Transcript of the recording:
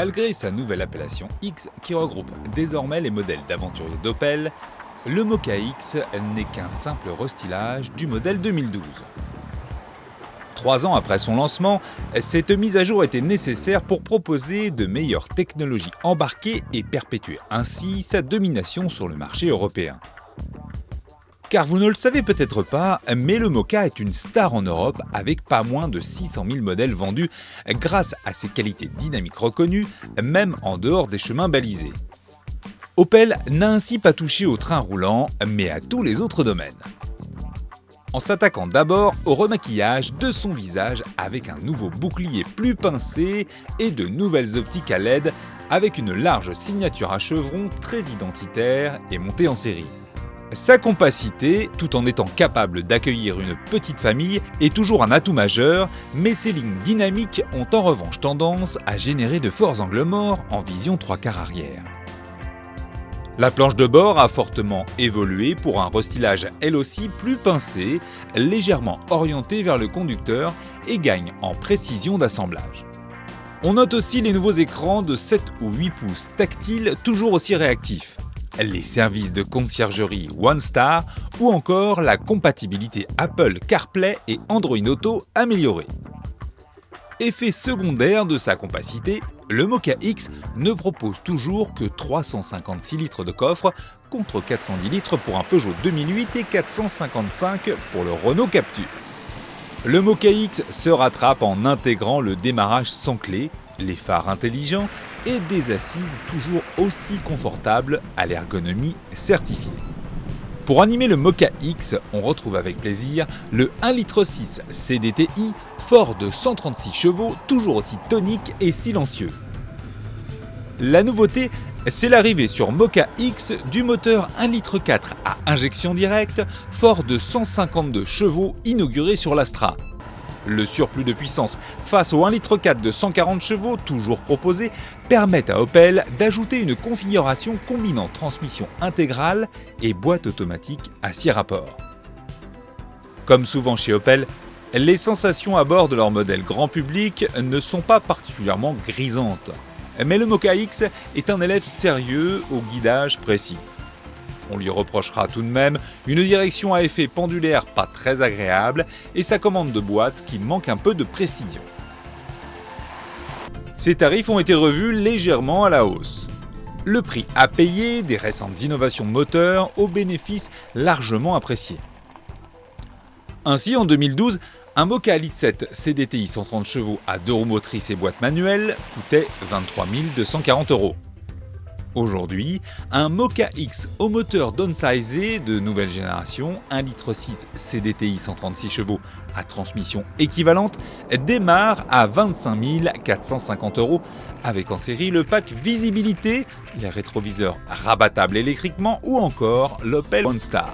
Malgré sa nouvelle appellation X qui regroupe désormais les modèles d'aventuriers d'Opel, le Mokka X n'est qu'un simple restylage du modèle 2012. 3 ans après son lancement, cette mise à jour était nécessaire pour proposer de meilleures technologies embarquées et perpétuer ainsi sa domination sur le marché européen. Car vous ne le savez peut-être pas, mais le Mokka est une star en Europe avec pas moins de 600 000 modèles vendus grâce à ses qualités dynamiques reconnues, même en dehors des chemins balisés. Opel n'a ainsi pas touché au train roulant, mais à tous les autres domaines. En s'attaquant d'abord au remaquillage de son visage avec un nouveau bouclier plus pincé et de nouvelles optiques à LED avec une large signature à chevrons très identitaire et montée en série. Sa compacité, tout en étant capable d'accueillir une petite famille, est toujours un atout majeur, mais ses lignes dynamiques ont en revanche tendance à générer de forts angles morts en vision 3/4 arrière. La planche de bord a fortement évolué pour un restylage elle aussi plus pincé, légèrement orienté vers le conducteur et gagne en précision d'assemblage. On note aussi les nouveaux écrans de 7 ou 8 pouces tactiles toujours aussi réactifs, les services de conciergerie OneStar ou encore la compatibilité Apple CarPlay et Android Auto améliorée. Effet secondaire de sa compacité, le Mokka X ne propose toujours que 356 litres de coffre contre 410 litres pour un Peugeot 2008 et 455 pour le Renault Captur. Le Mokka X se rattrape en intégrant le démarrage sans clé, les phares intelligents et des assises toujours aussi confortables à l'ergonomie certifiée. Pour animer le Mokka X, on retrouve avec plaisir le 1,6 litre CDTI fort de 136 chevaux, toujours aussi tonique et silencieux. La nouveauté, c'est l'arrivée sur Mokka X du moteur 1,4 litre à injection directe fort de 152 chevaux inauguré sur l'Astra. Le surplus de puissance face au 1,4 litre de 140 chevaux toujours proposé permet à Opel d'ajouter une configuration combinant transmission intégrale et boîte automatique à 6 rapports. Comme souvent chez Opel, les sensations à bord de leur modèle grand public ne sont pas particulièrement grisantes. Mais le Mokka X est un élève sérieux au guidage précis. On lui reprochera tout de même une direction à effet pendulaire pas très agréable et sa commande de boîte qui manque un peu de précision. Ces tarifs ont été revus légèrement à la hausse. Le prix à payer des récentes innovations moteurs aux bénéfices largement appréciés. Ainsi, en 2012, un Mokka Elite CDTI 130 chevaux à 2 roues motrices et boîte manuelle coûtait 23 240 €. Aujourd'hui, un Mokka X au moteur downsizé de nouvelle génération, 1,6 litre CDTI 136 chevaux à transmission équivalente, démarre à 25 450 € avec en série le pack visibilité, les rétroviseurs rabattables électriquement ou encore l'Opel OneStar.